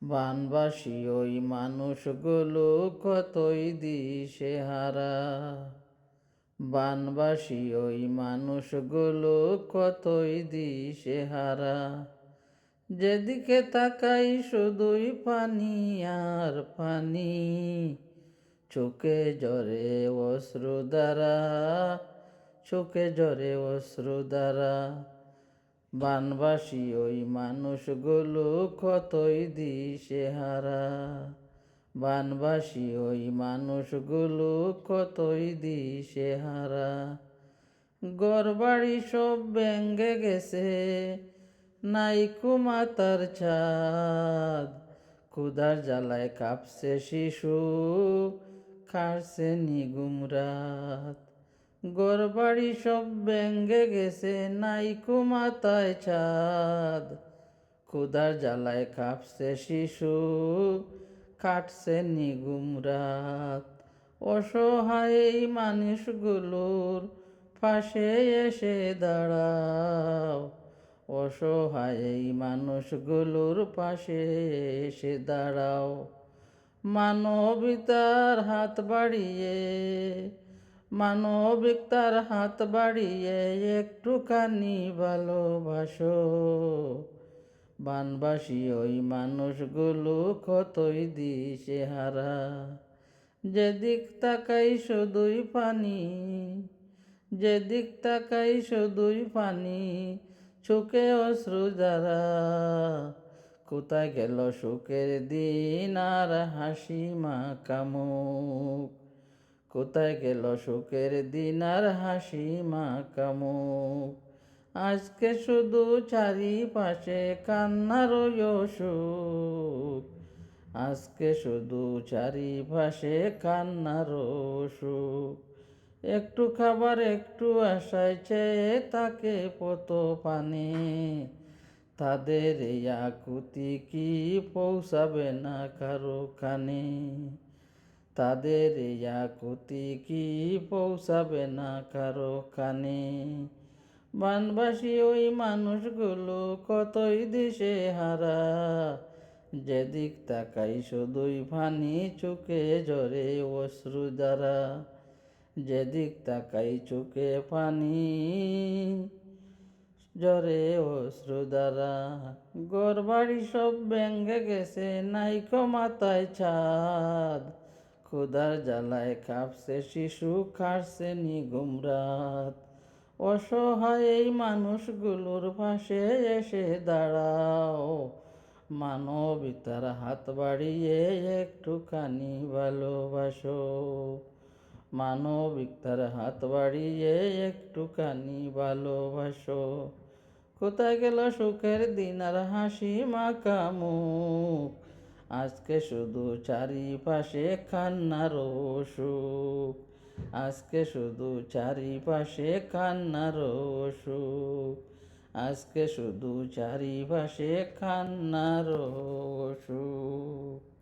বানবাসী ওই মানুষগুলো কতই দিশেহারা। বানবাসী ওই মানুষগুলো কতই দিশেহারা। যেদিকে তাকাই শুধুই পানি আর পানি, চোখে ঝরে অশ্রুধারা, চোখে ঝরে অশ্রুধারা। বানবাসী ওই মানুষগুলো কতই দিশেহারা। বানবাসী ওই মানুষগুলো কতই দিশেহারা। ঘরবাড়ি সব ভেঙে গেছে, নাই কুমাতার ছাদ। ক্ষুধার জ্বালায় কাঁপছে শিশু, কাটছে নিগুম রাত। ঘরবাড়ি সব ভেঙে গেছে, নাই কুমাতায় ছাদ। ক্ষুধার জ্বালায় কাঁপছে শিশু, কাটছে নিগুম রাত। অসহায় এই মানুষগুলোর পাশে এসে দাঁড়াও। অসহায় এই মানুষগুলোর পাশে এসে দাঁড়াও। মানবিকতার হাত বাড়িয়ে, মানবিকতার হাত বাড়িয়ে একটুখানি ভালোবাসো। বানবাসী ওই মানুষগুলো কতই দিশেহারা। যেদিক তাকাই শুধুই পানি, যেদিক তাকাই শুধুই পানি, চোখে অশ্রুধারা। কোথায় গেল সুখের দিন আর হাসি মাখা মুখ। কোথায় গেল সুখের দিন আর হাসি মাখা মুখ। আজকে শুধু চারিপাশে কান্নার অসুখ। আজকে শুধু চারিপাশে কান্নার অসুখ। একটু খাবার একটু আশায় চেয়ে তাকে পত পানে, তাদের এই আকুতি কি পৌঁছাবে না কারো কানে। তাদের এই আকুতি কি পৌঁছাবে না কারো কানে। বানবাসী ওই মানুষগুলো কতই দিশেহারা। যেদিক তাকাই শুধুই পানি, চোখে ঝরে অশ্রুধারা। যেদিক তাকাই চোখে পানি, ঝরে অশ্রুধারা। ঘরবাড়ি সব ভেঙে গেছে, নাইকো মাথায় ছাদ। ক্ষুধার জ্বালায় কাঁপছে শিশু, কাটছে নিগুম রাত। অসহায় এই মানুষগুলোর পাশে এসে দাঁড়াও। মানবিকতার হাত বাড়িয়ে একটুখানি ভালোবাসো। মানবিকতার হাত বাড়িয়ে একটুখানি ভালোবাসো। কোথায় গেল সুখের দিন আর হাসি মাখা মুখ। আজকে শুধু চারিপাশে কান্নার অসুখ। আজকে শুধু চারিপাশে কান্নার অসুখ। আজকে শুধু চারিপাশে কান্নার অসুখ।